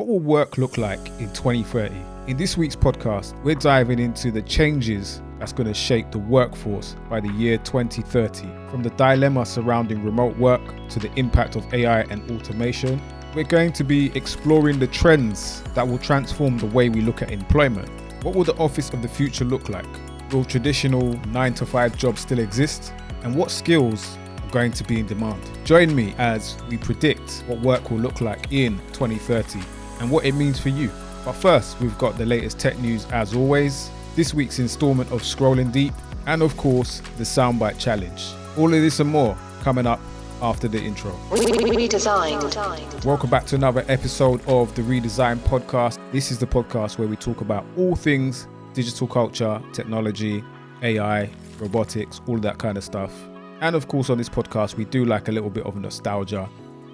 What will work look like in 2030? In this week's podcast, we're diving into the changes that's going to shape the workforce by the year 2030. From the dilemma surrounding remote work to the impact of AI and automation, we're going to be exploring the trends that will transform the way we look at employment. What will the office of the future look like? Will traditional 9-to-5 jobs still exist? And what skills are going to be in demand? Join me as we predict what work will look like in 2030 and what it means for you. But first, we've got the latest tech news as always, this week's installment of Scrolling Deep, and of course, the Soundbite Challenge. All of this and more coming up after the intro. Redesigned. Welcome back to another episode of the Redesign Podcast. This is the podcast where we talk about all things digital culture, technology, AI, robotics, all of that kind of stuff. And of course, on this podcast, we do like a little bit of nostalgia,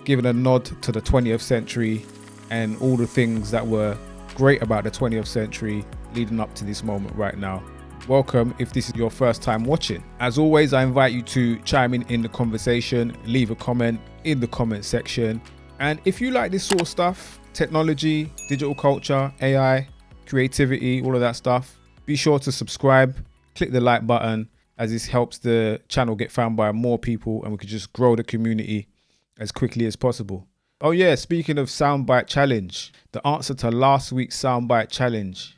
giving a nod to the 20th century and all the things that were great about the 20th century leading up to this moment right now. Welcome if this is your first time watching. As always, I invite you to chime in the conversation, leave a comment in the comment section. And if you like this sort of stuff, technology, digital culture, AI, creativity, all of that stuff, be sure to subscribe, click the like button, as this helps the channel get found by more people and we can just grow the community as quickly as possible. Oh yeah, speaking of Soundbite Challenge, the answer to last week's Soundbite Challenge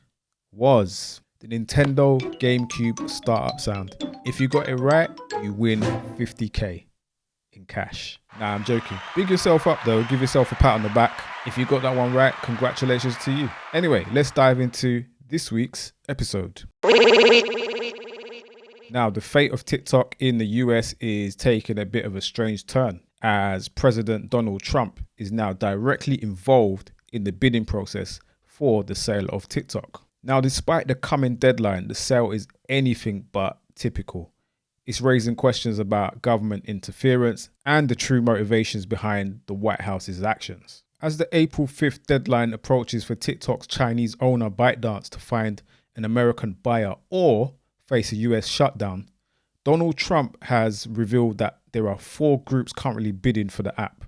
was the Nintendo GameCube startup sound. If you got it right, you win 50k in cash. Nah, I'm joking. Big yourself up though, give yourself a pat on the back. If you got that one right, congratulations to you. Anyway, let's dive into this week's episode. Now, the fate of TikTok in the US is taking a bit of a strange turn, as President Donald Trump is now directly involved in the bidding process for the sale of TikTok. Now, despite the coming deadline, the sale is anything but typical. It's raising questions about government interference and the true motivations behind the White House's actions. As the April 5th deadline approaches for TikTok's Chinese owner ByteDance to find an American buyer or face a US shutdown, Donald Trump has revealed that there are 4 groups currently bidding for the app,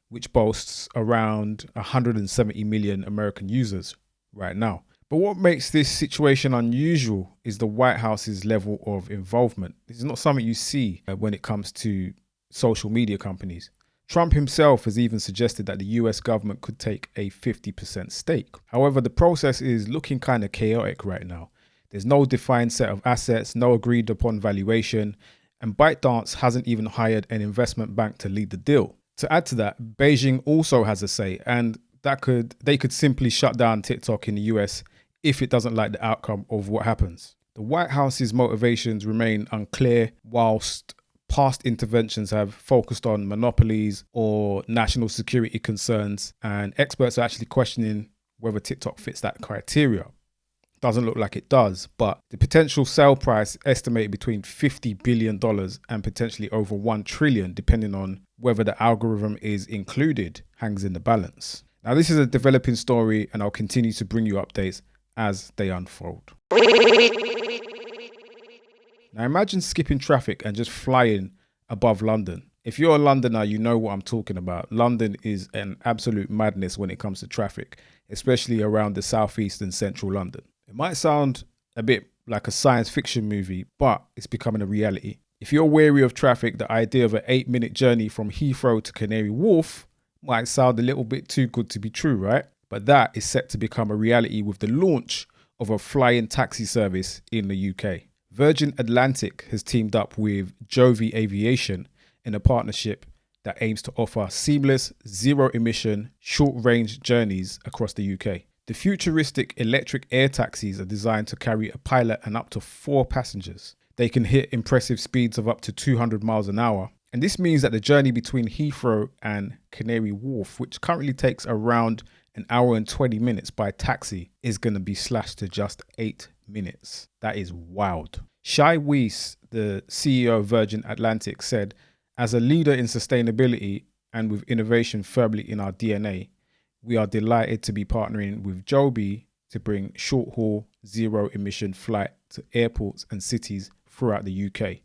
which boasts around 170 million American users right now. But what makes this situation unusual is the White House's level of involvement. This is not something you see when it comes to social media companies. Trump himself has even suggested that the US government could take a 50% stake. However, the process is looking kind of chaotic right now. There's no defined set of assets, no agreed upon valuation, and ByteDance hasn't even hired an investment bank to lead the deal. To add to that, Beijing also has a say, and they could simply shut down TikTok in the US if it doesn't like the outcome of what happens. The White House's motivations remain unclear, whilst past interventions have focused on monopolies or national security concerns, and experts are actually questioning whether TikTok fits that criteria. Doesn't look like it does, but the potential sale price estimated between $50 billion and potentially over $1 trillion, depending on whether the algorithm is included, hangs in the balance. Now, this is a developing story, and I'll continue to bring you updates as they unfold. Now, imagine skipping traffic and just flying above London. If you're a Londoner, you know what I'm talking about. London is an absolute madness when it comes to traffic, especially around the southeast and central London. It might sound a bit like a science fiction movie, but it's becoming a reality. If you're wary of traffic, the idea of an 8-minute journey from Heathrow to Canary Wharf might sound a little bit too good to be true, right? But that is set to become a reality with the launch of a flying taxi service in the UK. Virgin Atlantic has teamed up with Joby Aviation in a partnership that aims to offer seamless, zero-emission, short-range journeys across the UK. The futuristic electric air taxis are designed to carry a pilot and up to 4 passengers. They can hit impressive speeds of up to 200 miles an hour. And this means that the journey between Heathrow and Canary Wharf, which currently takes around an hour and 20 minutes by taxi, is going to be slashed to just 8 minutes. That is wild. Shai Weiss, the CEO of Virgin Atlantic, said, "As a leader in sustainability and with innovation firmly in our DNA, we are delighted to be partnering with Joby to bring short-haul, zero-emission flight to airports and cities throughout the UK."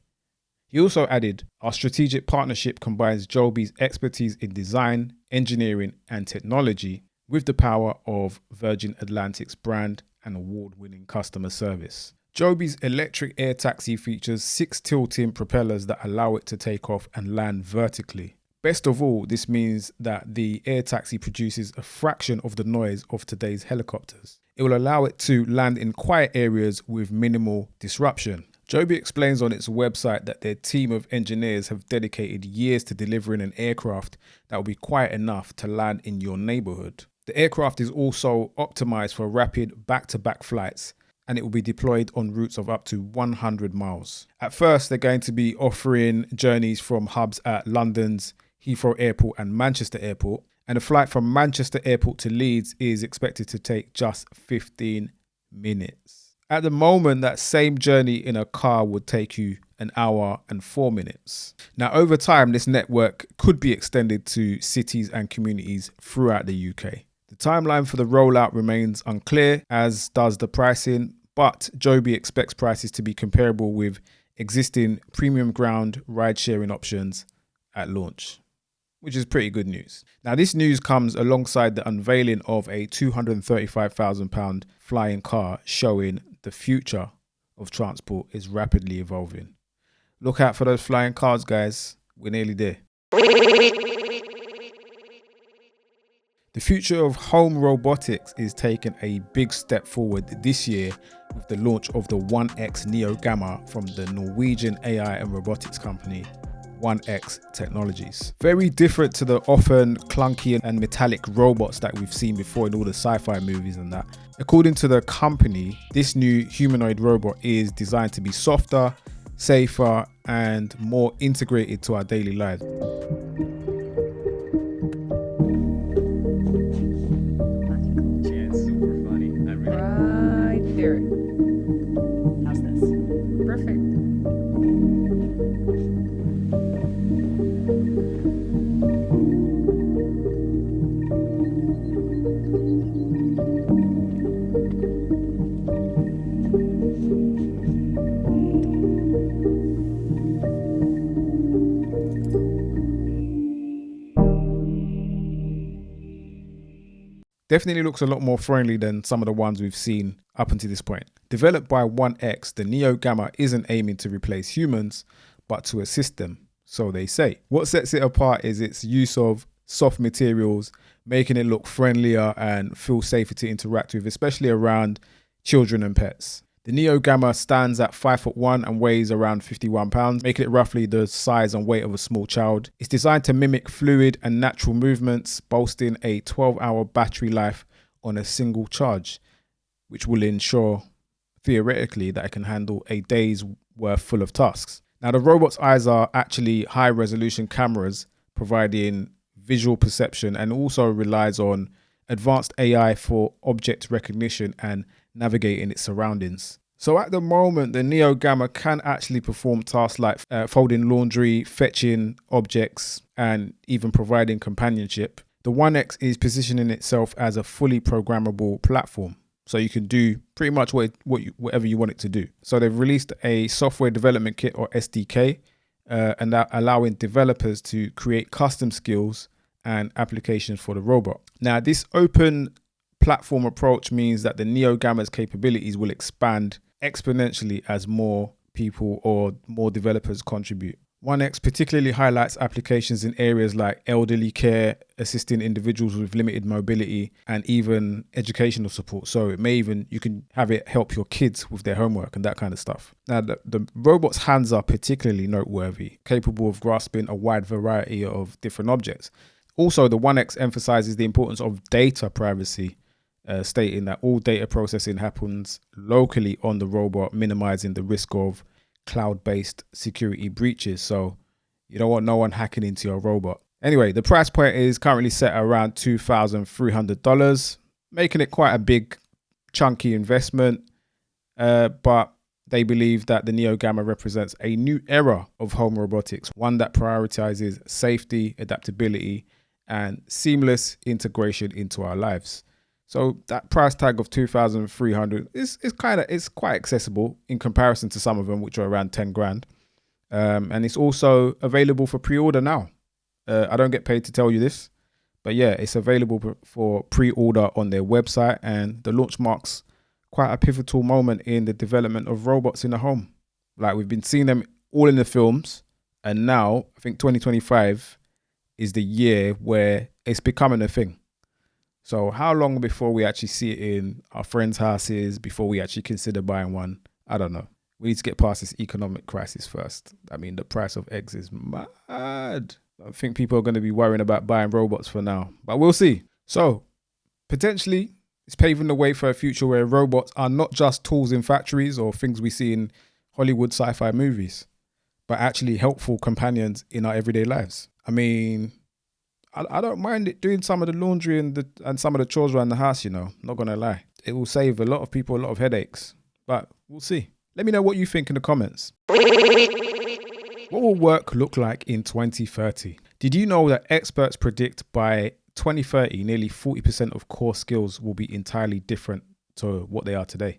He also added, "Our strategic partnership combines Joby's expertise in design, engineering, and technology with the power of Virgin Atlantic's brand and award-winning customer service. Joby's electric air taxi features 6 tilting propellers that allow it to take off and land vertically. Best of all, this means that the air taxi produces a fraction of the noise of today's helicopters. It will allow it to land in quiet areas with minimal disruption. Joby explains on its website that their team of engineers have dedicated years to delivering an aircraft that will be quiet enough to land in your neighborhood. The aircraft is also optimized for rapid back-to-back flights, and it will be deployed on routes of up to 100 miles. At first, they're going to be offering journeys from hubs at London's Heathrow Airport and Manchester Airport, and a flight from Manchester Airport to Leeds is expected to take just 15 minutes. At the moment, that same journey in a car would take you an hour and 4 minutes. Now, over time, this network could be extended to cities and communities throughout the UK. The timeline for the rollout remains unclear, as does the pricing, but Joby expects prices to be comparable with existing premium ground ride-sharing options at launch, which is pretty good news. Now, this news comes alongside the unveiling of a £235,000 flying car showing the future of transport is rapidly evolving. Look out for those flying cars, guys. We're nearly there. The future of home robotics is taking a big step forward this year with the launch of the 1X Neo Gamma from the Norwegian AI and robotics company 1X Technologies. Very different to the often clunky and metallic robots that we've seen before in all the sci-fi movies and that. According to the company, this new humanoid robot is designed to be softer, safer, and more integrated to our daily lives. There. How's this? Perfect. Definitely looks a lot more friendly than some of the ones we've seen up until this point. Developed by 1X, the Neo Gamma isn't aiming to replace humans, but to assist them, so they say. What sets it apart is its use of soft materials, making it look friendlier and feel safer to interact with, especially around children and pets. The Neo Gamma stands at 5'1" and weighs around 51 pounds, making it roughly the size and weight of a small child. It's designed to mimic fluid and natural movements, boasting a 12-hour battery life on a single charge, which will ensure, theoretically, that it can handle a day's worth full of tasks. Now, the robot's eyes are actually high-resolution cameras, providing visual perception, and also relies on advanced AI for object recognition and navigating its surroundings. So at the moment, the Neo Gamma can actually perform tasks like folding laundry, fetching objects, and even providing companionship. The 1X is positioning itself as a fully programmable platform, so you can do pretty much whatever you want it to do. So they've released a software development kit, or SDK, and that allowing developers to create custom skills and applications for the robot. Now, this open platform approach means that the Neo Gamma's capabilities will expand exponentially as more people or more developers contribute. 1X particularly highlights applications in areas like elderly care, assisting individuals with limited mobility, and even educational support. So you can have it help your kids with their homework and that kind of stuff. Now, the robot's hands are particularly noteworthy, capable of grasping a wide variety of different objects. Also, the 1X emphasizes the importance of data privacy, stating that all data processing happens locally on the robot, minimizing the risk of cloud-based security breaches. So you don't want no one hacking into your robot. Anyway, the price point is currently set at around $2,300, making it quite a big, chunky investment. But they believe that the Neo Gamma represents a new era of home robotics, one that prioritizes safety, adaptability, and seamless integration into our lives. So that price tag of $2,300 is quite accessible in comparison to some of them, which are around 10 grand. And it's also available for pre-order now. I don't get paid to tell you this, But yeah, it's available for pre-order on their website, and the launch marks quite a pivotal moment in the development of robots in the home. Like, we've been seeing them all in the films, and now I think 2025 is the year where it's becoming a thing. So how long before we actually see it in our friends' houses, before we actually consider buying one? I don't know. We need to get past this economic crisis first. I mean, the price of eggs is mad. I think people are going to be worrying about buying robots for now, but we'll see. So potentially it's paving the way for a future where robots are not just tools in factories or things we see in Hollywood sci-fi movies, but actually helpful companions in our everyday lives. I mean, I don't mind it doing some of the laundry and some of the chores around the house, not going to lie. It will save a lot of people a lot of headaches, but we'll see. Let me know what you think in the comments. What will work look like in 2030? Did you know that experts predict by 2030, nearly 40% of core skills will be entirely different to what they are today?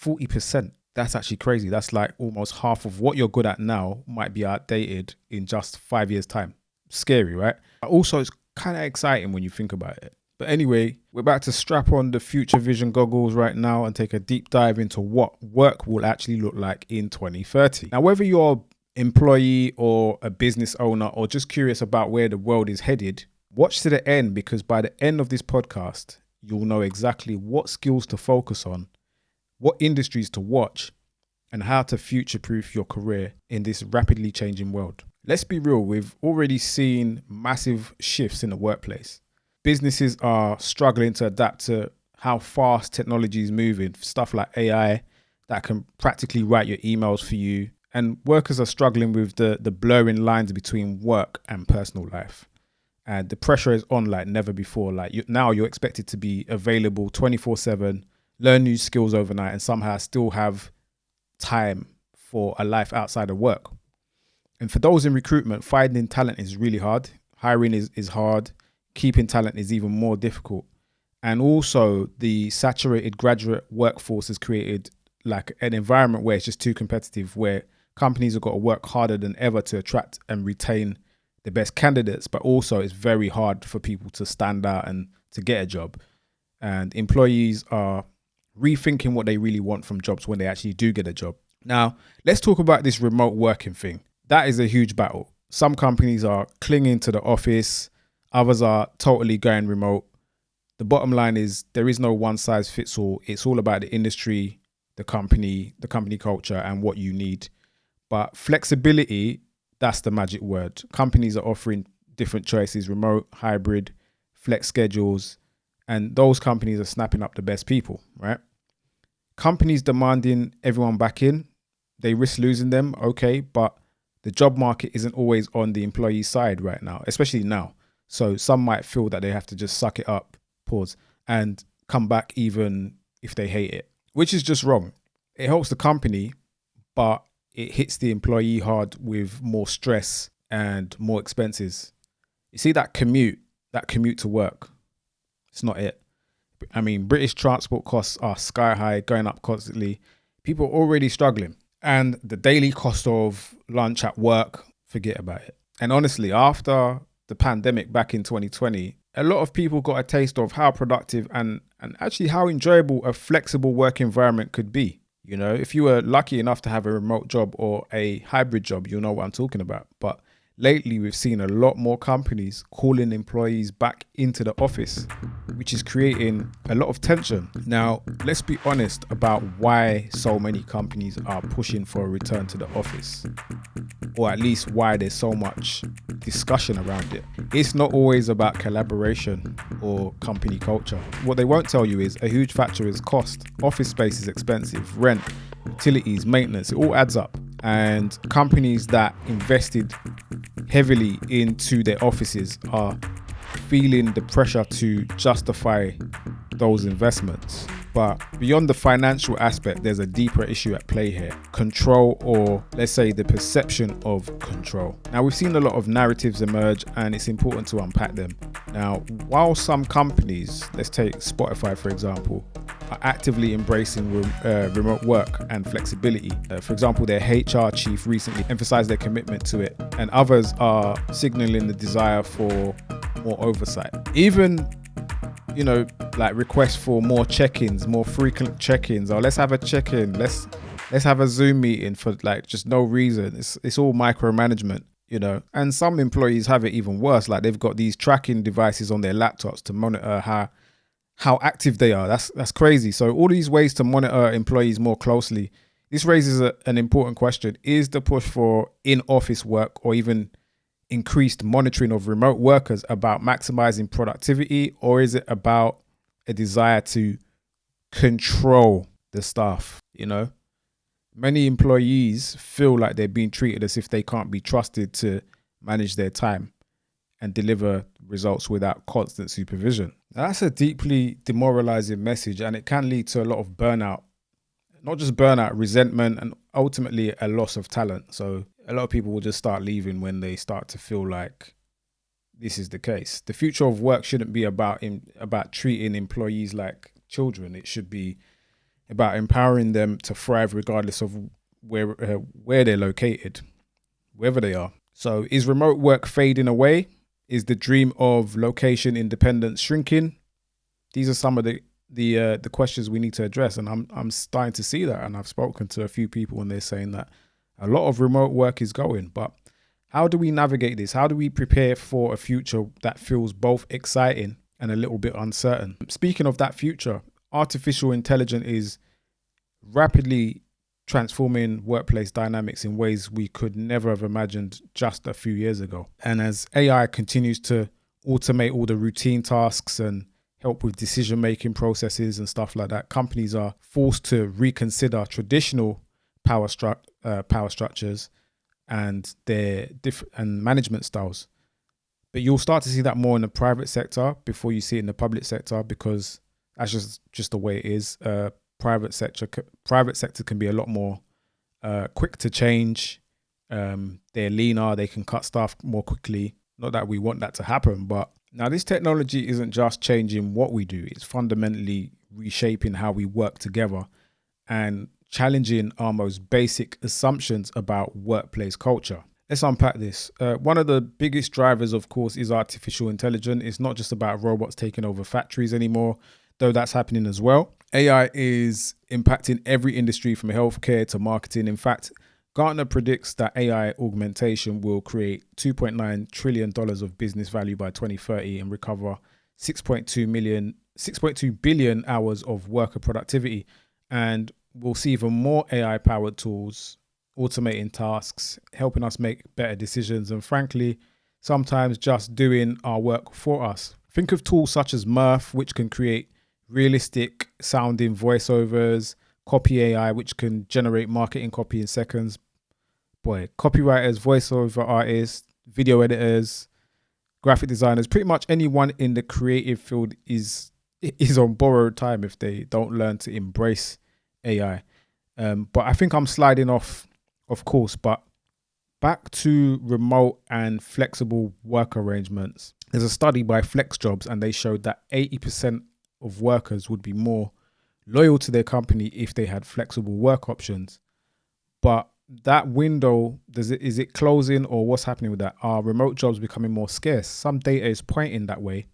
40%. That's actually crazy. That's like almost half of what you're good at now might be outdated in just 5 years' time. Scary, right? But also, it's kind of exciting when you think about it. But anyway, we're about to strap on the future vision goggles right now and take a deep dive into what work will actually look like in 2030. Now, whether you're employee or a business owner or just curious about where the world is headed, watch to the end, because by the end of this podcast, you'll know exactly what skills to focus on, what industries to watch, and how to future-proof your career in this rapidly changing world. Let's be real, we've already seen massive shifts in the workplace. Businesses are struggling to adapt to how fast technology is moving, stuff like AI that can practically write your emails for you. And workers are struggling with the blurring lines between work and personal life. And the pressure is on like never before. Now you're expected to be available 24/7, learn new skills overnight, and somehow still have time for a life outside of work. And for those in recruitment, finding talent is really hard. Hiring is hard. Keeping talent is even more difficult. And also the saturated graduate workforce has created like an environment where it's just too competitive, where companies have got to work harder than ever to attract and retain the best candidates, but also it's very hard for people to stand out and to get a job. And employees are rethinking what they really want from jobs when they actually do get a job. Now, let's talk about this remote working thing. That is a huge battle. Some companies are clinging to the office, others are totally going remote. The bottom line is there is no one size fits all. It's all about the industry, the company culture, and what you need. But flexibility, that's the magic word. Companies are offering different choices: remote, hybrid, flex schedules, and those companies are snapping up the best people, right? Companies demanding everyone back in, they risk losing them, okay, but the job market isn't always on the employee side right now, especially now. So some might feel that they have to just suck it up, and come back even if they hate it, which is just wrong. It helps the company, but it hits the employee hard with more stress and more expenses. You see that commute to work, it's not it. I mean, British transport costs are sky high, going up constantly. People are already struggling. And the daily cost of lunch at work, forget about it. And honestly, after the pandemic back in 2020, a lot of people got a taste of how productive and actually how enjoyable a flexible work environment could be. You know, if you were lucky enough to have a remote job or a hybrid job, you'll know what I'm talking about. But lately, we've seen a lot more companies calling employees back into the office, which is creating a lot of tension. Now, let's be honest about why so many companies are pushing for a return to the office, or at least why there's so much discussion around it. It's not always about collaboration or company culture. What they won't tell you is a huge factor is cost. Office space is expensive, rent, utilities, maintenance, it all adds up. And companies that invested heavily into their offices are feeling the pressure to justify those investments. But beyond the financial aspect, there's a deeper issue at play here. Control, or let's say the perception of control. Now, we've seen a lot of narratives emerge, and it's important to unpack them. Now, while some companies, let's take Spotify for example, are actively embracing remote work and flexibility. For example, their HR chief recently emphasized their commitment to it, and others are signaling the desire for more oversight. Even, like requests for more check-ins, more frequent check-ins, or let's have a check-in, let's have a Zoom meeting for like just no reason. It's all micromanagement, and some employees have it even worse. Like they've got these tracking devices on their laptops to monitor how active they are. That's crazy. So all these ways to monitor employees more closely. This raises an important question. Is the push for in-office work or even increased monitoring of remote workers about maximizing productivity, or is it about a desire to control the staff? Many employees feel like they're being treated as if they can't be trusted to manage their time and deliver results without constant supervision. Now, that's a deeply demoralizing message, and it can lead to a lot of burnout. Not just burnout, resentment, and ultimately a loss of talent. So a lot of people will just start leaving when they start to feel like this is the case. The future of work shouldn't be about treating employees like children. It should be about empowering them to thrive regardless of where they're located, wherever they are. So is remote work fading away? Is the dream of location independence shrinking? These are some of the questions we need to address, and I'm starting to see that, and I've spoken to a few people and they're saying that a lot of remote work is going. But how do we navigate this? How do we prepare for a future that feels both exciting and a little bit uncertain? Speaking of that future, artificial intelligence is rapidly transforming workplace dynamics in ways we could never have imagined just a few years ago. And as AI continues to automate all the routine tasks and help with decision-making processes and stuff like that, companies are forced to reconsider traditional power structures and their and management styles. But you'll start to see that more in the private sector before you see it in the public sector, because that's just the way it is. Private sector can be a lot more quick to change. They're leaner, they can cut staff more quickly. Not that we want that to happen, but now this technology isn't just changing what we do, it's fundamentally reshaping how we work together and challenging our most basic assumptions about workplace culture. Let's unpack this. One of the biggest drivers, of course, is artificial intelligence. It's not just about robots taking over factories anymore, though that's happening as well. AI is impacting every industry from healthcare to marketing. In fact, Gartner predicts that AI augmentation will create $2.9 trillion of business value by 2030 and recover 6.2 billion hours of worker productivity. And we'll see even more AI-powered tools automating tasks, helping us make better decisions, and frankly, sometimes just doing our work for us. Think of tools such as Murph, which can create realistic sounding voiceovers, Copy AI, which can generate marketing copy in seconds. Boy, copywriters, voiceover artists, video editors, graphic designers, pretty much anyone in the creative field is on borrowed time if they don't learn to embrace AI. But I think I'm sliding off course. But back to remote and flexible work arrangements. There's a study by FlexJobs, and they showed that 80% of workers would be more loyal to their company if they had flexible work options. But that window, is it closing, or what's happening with that? Are remote jobs becoming more scarce? Some data is pointing that way,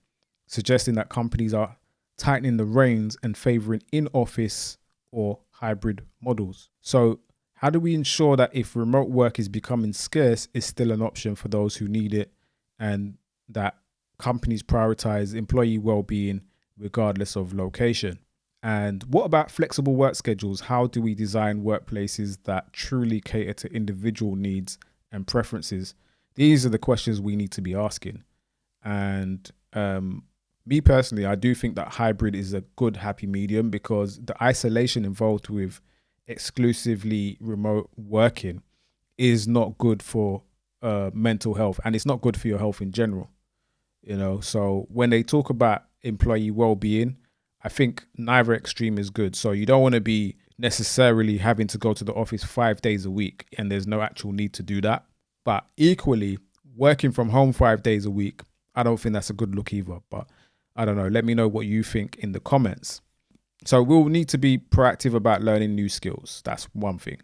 suggesting that companies are tightening the reins and favoring in-office or hybrid models. So how do we ensure that if remote work is becoming scarce, it's still an option for those who need it, and that companies prioritize employee well-being regardless of location? And what about flexible work schedules? How do we design workplaces that truly cater to individual needs and preferences? These are the questions we need to be asking. And me personally, I do think that hybrid is a good happy medium, because the isolation involved with exclusively remote working is not good for mental health, and it's not good for your health in general. So when they talk about employee well-being, I think neither extreme is good. So you don't want to be necessarily having to go to the office 5 days a week, and there's no actual need to do that. But equally, working from home 5 days a week, I don't think that's a good look either. But I don't know. Let me know what you think in the comments. So we'll need to be proactive about learning new skills. That's one thing.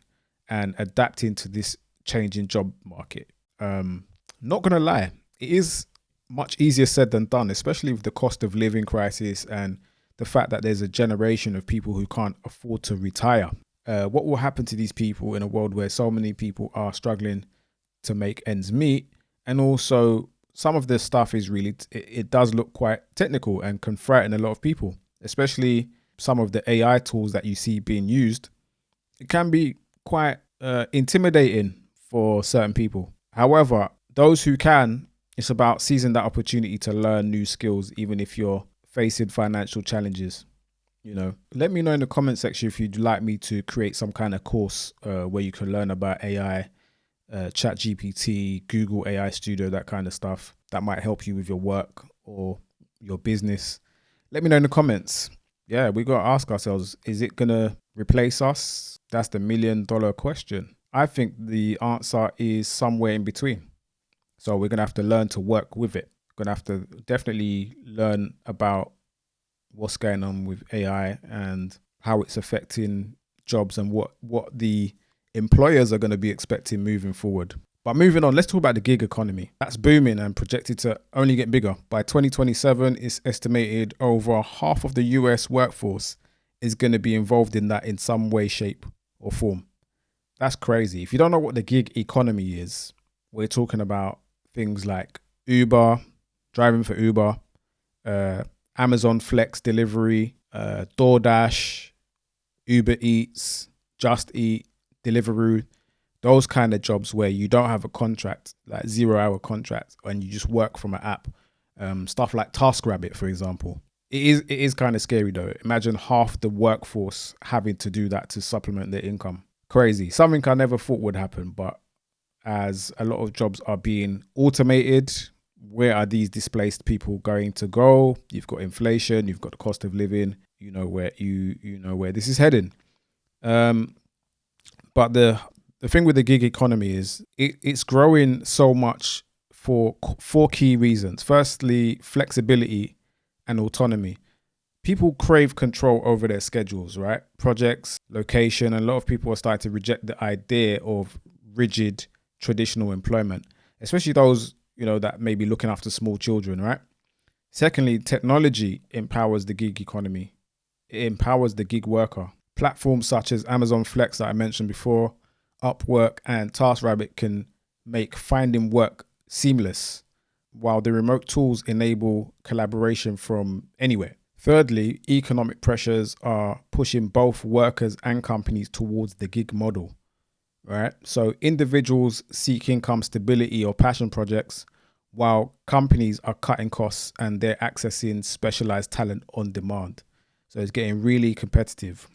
And adapting to this changing job market. Not going to lie, it is much easier said than done, especially with the cost of living crisis and the fact that there's a generation of people who can't afford to retire. What will happen to these people in a world where so many people are struggling to make ends meet? And also, some of this stuff is really, it does look quite technical and can frighten a lot of people, especially some of the AI tools that you see being used. It can be quite intimidating for certain people. However, those who can, it's about seizing that opportunity to learn new skills, even if you're facing financial challenges. Let me know in the comment section if you'd like me to create some kind of course where you can learn about AI, Chat GPT, Google AI Studio, that kind of stuff that might help you with your work or your business. Let me know in the comments. Yeah, we got to ask ourselves, is it going to replace us? That's the $1 million question. I think the answer is somewhere in between. So we're going to have to learn to work with it. We're going to have to definitely learn about what's going on with AI and how it's affecting jobs and what the employers are going to be expecting moving forward. But moving on, let's talk about the gig economy. That's booming and projected to only get bigger. By 2027, it's estimated over half of the US workforce is going to be involved in that in some way, shape, or form. That's crazy. If you don't know what the gig economy is, we're talking about things like Uber, driving for Uber, Amazon Flex delivery, DoorDash, Uber Eats, Just Eat, Deliveroo, those kind of jobs where you don't have a contract, like 0-hour contract, and you just work from an app. Stuff like TaskRabbit, for example. It is kind of scary though. Imagine half the workforce having to do that to supplement their income. Crazy. Something I never thought would happen, but as a lot of jobs are being automated, where are these displaced people going to go? You've got inflation, you've got the cost of living, you know where this is heading. But the thing with the gig economy is it's growing so much for 4 key reasons. Firstly, flexibility and autonomy. People crave control over their schedules, right? Projects, location, and a lot of people are starting to reject the idea of rigid traditional employment, especially those, that may be looking after small children, right? Secondly, technology empowers the gig economy. It empowers the gig worker. Platforms such as Amazon Flex that I mentioned before, Upwork, and TaskRabbit can make finding work seamless, while the remote tools enable collaboration from anywhere. Thirdly, economic pressures are pushing both workers and companies towards the gig model, right? So individuals seek income stability or passion projects, while companies are cutting costs and they're accessing specialized talent on demand. So it's getting really competitive.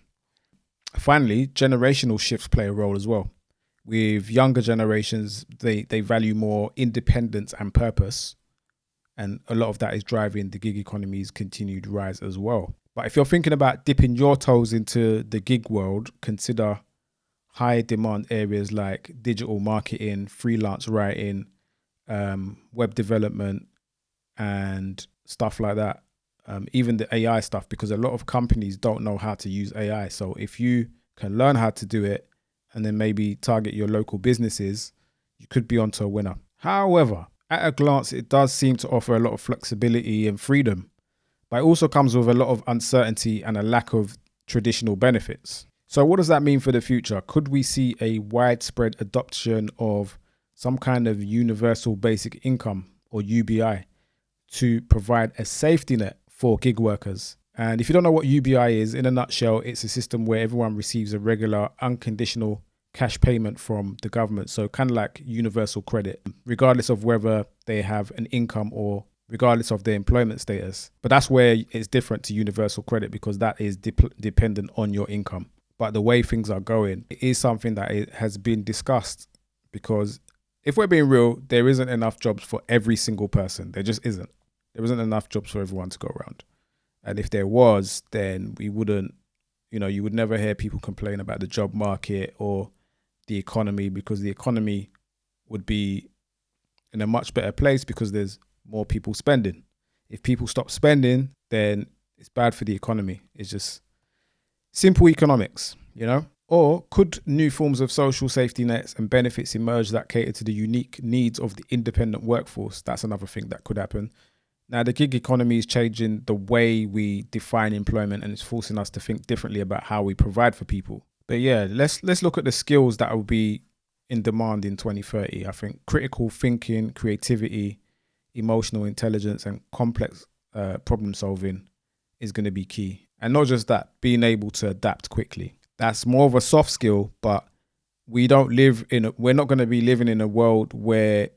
Finally, generational shifts play a role as well. With younger generations, they value more independence and purpose. And a lot of that is driving the gig economy's continued rise as well. But if you're thinking about dipping your toes into the gig world, consider high demand areas like digital marketing, freelance writing, web development, and stuff like that. Even the AI stuff, because a lot of companies don't know how to use AI. So if you can learn how to do it and then maybe target your local businesses, you could be onto a winner. However, at a glance, it does seem to offer a lot of flexibility and freedom, but it also comes with a lot of uncertainty and a lack of traditional benefits. So what does that mean for the future? Could we see a widespread adoption of some kind of universal basic income, or UBI, to provide a safety net for gig workers? And if you don't know what UBI is, in a nutshell, it's a system where everyone receives a regular, unconditional cash payment from the government. So kind of like universal credit, regardless of whether they have an income or regardless of their employment status. But that's where it's different to universal credit, because that is dependent on your income. But the way things are going, it is something that it has been discussed, because if we're being real, there isn't enough jobs for every single person. There just isn't. There isn't enough jobs for everyone to go around. And if there was, then we wouldn't, you would never hear people complain about the job market or the economy, because the economy would be in a much better place because there's more people spending. If people stop spending, then it's bad for the economy. It's just simple economics, Or could new forms of social safety nets and benefits emerge that cater to the unique needs of the independent workforce? That's another thing that could happen. Now, the gig economy is changing the way we define employment, and it's forcing us to think differently about how we provide for people. But yeah, let's look at the skills that will be in demand in 2030. I think critical thinking, creativity, emotional intelligence, and complex problem solving is going to be key. And not just that, being able to adapt quickly. That's more of a soft skill, but we're not going to be living in a world where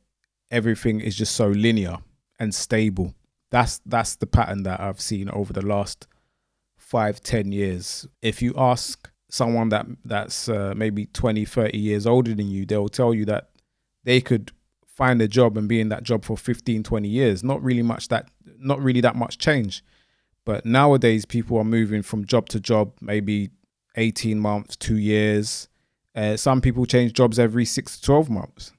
everything is just so linear and stable. That's the pattern that I've seen over the last 5-10 years. If you ask someone that's maybe 20, 30 years older than you, they'll tell you that they could find a job and be in that job for 15, 20 years. Not really that much change. But nowadays, people are moving from job to job, maybe 18 months, 2 years. Some people change jobs every 6 to 12 months.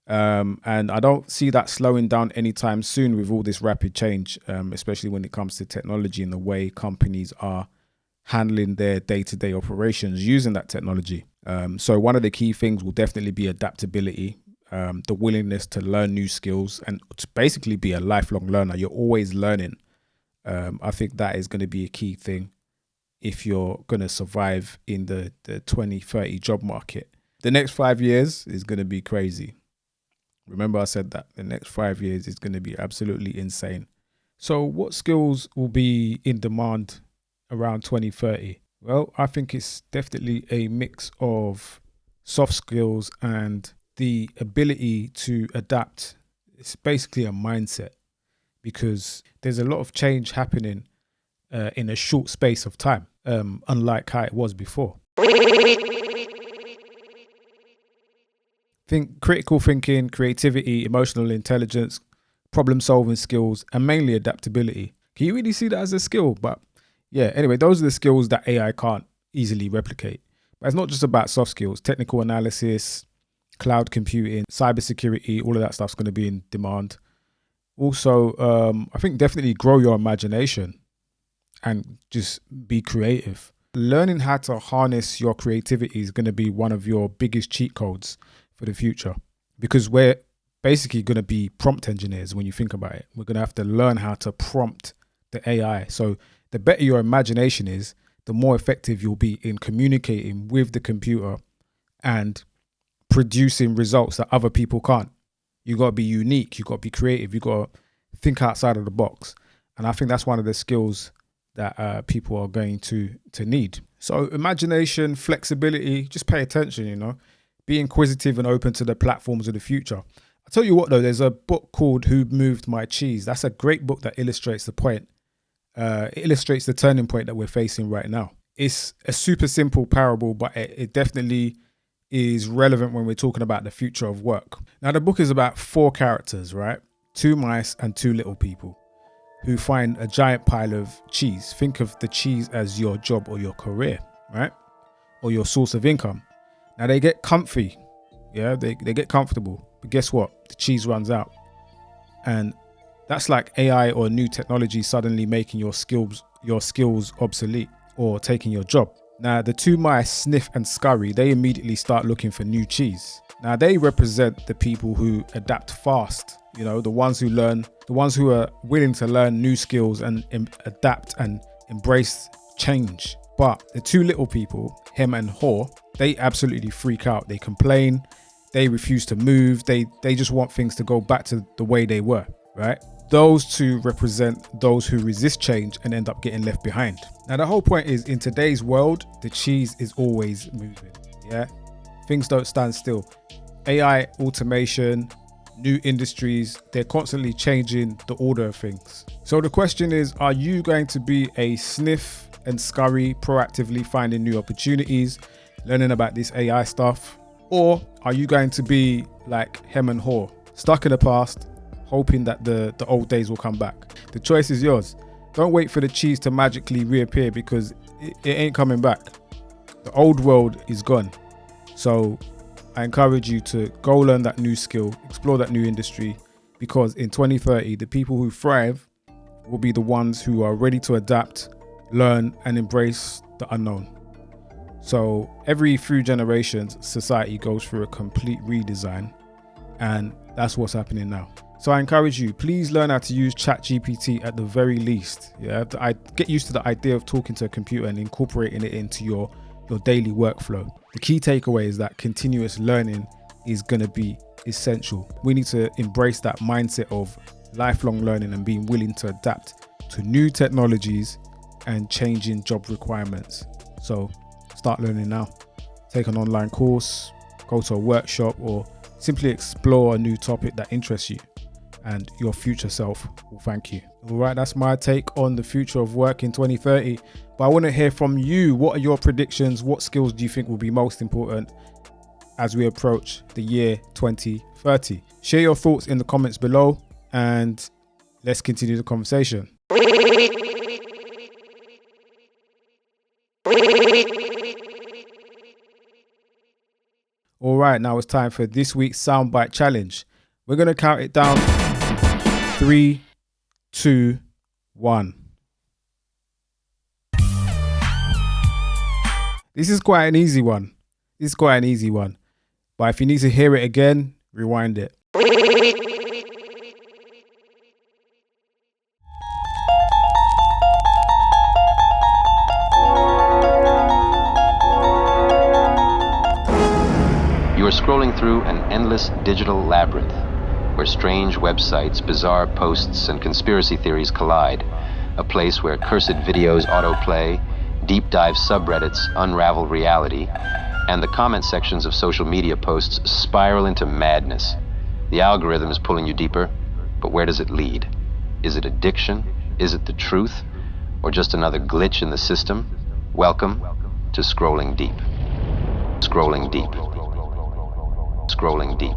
And I don't see that slowing down anytime soon with all this rapid change, especially when it comes to technology and the way companies are handling their day-to-day operations using that technology. So one of the key things will definitely be adaptability, the willingness to learn new skills and to basically be a lifelong learner. You're always learning. I think that is going to be a key thing if you're going to survive in the 2030 job market. The next 5 years is going to be crazy. Remember I said that the next 5 years is going to be absolutely insane. So what skills will be in demand around 2030? Well, I think it's definitely a mix of soft skills and the ability to adapt. It's basically a mindset, because there's a lot of change happening in a short space of time, unlike how it was before. Think critical thinking, creativity, emotional intelligence, problem solving skills, and mainly adaptability. Can you really see that as a skill? But yeah, anyway, those are the skills that AI can't easily replicate. But it's not just about soft skills. Technical analysis, cloud computing, cybersecurity, all of that stuff's going to be in demand. Also, I think definitely grow your imagination and just be creative. Learning how to harness your creativity is going to be one of your biggest cheat codes for the future, because we're basically going to be prompt engineers. When you think about it, we're going to have to learn how to prompt the AI. So the better your imagination is, the more effective you'll be in communicating with the computer and producing results that other people can't. You got to be unique. You got to be creative. You got to think outside of the box. And I think that's one of the skills that people are going to need. So imagination, flexibility, just pay attention, be inquisitive and open to the platforms of the future. I'll tell you what though, there's a book called Who Moved My Cheese. That's a great book that illustrates the point. It illustrates the turning point that we're facing right now. It's a super simple parable, but it definitely is relevant when we're talking about the future of work. Now, the book is about 4 characters, right? 2 mice and 2 little people who find a giant pile of cheese. Think of the cheese as your job or your career, right? Or your source of income. Now, they get comfy. Yeah, they get comfortable. But guess what? The cheese runs out. And that's like AI or new technology suddenly making your skills obsolete or taking your job. Now, the 2 mice sniff and scurry. They immediately start looking for new cheese. Now, they represent the people who adapt fast. The ones who are willing to learn new skills and adapt and embrace change. But the 2 little people, hem and haw, they absolutely freak out. They complain. They refuse to move. They just want things to go back to the way they were, right? Those 2 represent those who resist change and end up getting left behind. Now, the whole point is, in today's world, the cheese is always moving. Yeah, things don't stand still. AI, automation, new industries, they're constantly changing the order of things. So the question is, are you going to be a sniff and scurry, proactively finding new opportunities, learning about this AI stuff? Or are you going to be like hem and haw, stuck in the past, hoping that the old days will come back? The choice is yours. Don't wait for the cheese to magically reappear, because it ain't coming back. The old world is gone. So I encourage you to go learn that new skill, explore that new industry, because in 2030, the people who thrive will be the ones who are ready to adapt, learn, and embrace the unknown. So every few generations, society goes through a complete redesign, and that's what's happening now. So I encourage you, please learn how to use ChatGPT at the very least. Yeah, I get used to the idea of talking to a computer and incorporating it into your daily workflow. The key takeaway is that continuous learning is going to be essential. We need to embrace that mindset of lifelong learning and being willing to adapt to new technologies and changing job requirements. So start learning now. Take an online course, go to a workshop, or simply explore a new topic that interests you, and your future self will thank you. All right, that's my take on the future of work in 2030. But I want to hear from you. What are your predictions? What skills do you think will be most important as we approach the year 2030? Share your thoughts in the comments below, and let's continue the conversation. All right, now it's time for this week's soundbite challenge. We're going to count it down. 3, 2, 1. This is quite an easy one. But if you need to hear it again, rewind it. You are scrolling through an endless digital labyrinth where strange websites, bizarre posts, and conspiracy theories collide. A place where cursed videos autoplay, deep dive subreddits unravel reality, and the comment sections of social media posts spiral into madness. The algorithm is pulling you deeper, but where does it lead? Is it addiction? Is it the truth? Or just another glitch in the system? Welcome to Scrolling Deep. Scrolling Deep. Scrolling Deep.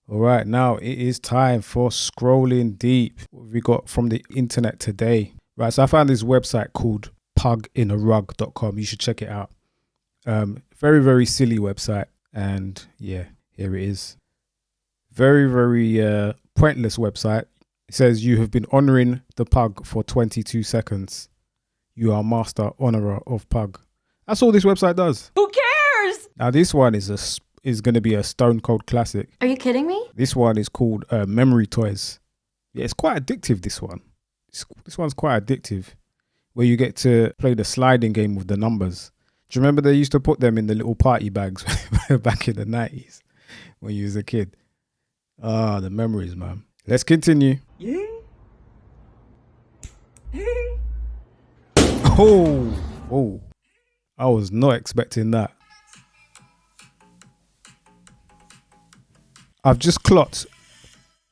All right, now it is time for Scrolling Deep. What have we got from the internet today? Right, so I found this website called puginarug.com. You should check it out. Very, very silly website. And yeah, here it is. Very, very pointless website. It says you have been honoring the pug for 22 seconds. You are master honorer of pug. That's all this website does. Who cares? Now this one is going to be a stone cold classic. Are you kidding me? This one is called Memory Toys. Yeah, it's quite addictive, this one. This one's quite addictive, where you get to play the sliding game with the numbers. Do you remember they used to put them in the little party bags back in the 90s when you was a kid? Ah, the memories, man. Let's continue. Yeah. Oh, I was not expecting that. I've just clocked.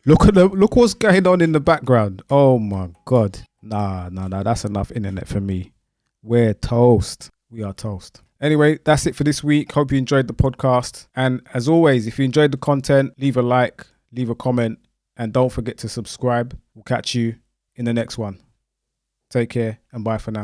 Look what's going on in the background. Oh my God. Nah, that's enough internet for me. We're toast. We are toast. Anyway, that's it for this week. Hope you enjoyed the podcast. And as always, if you enjoyed the content, leave a like, leave a comment, and don't forget to subscribe. We'll catch you in the next one. Take care and bye for now.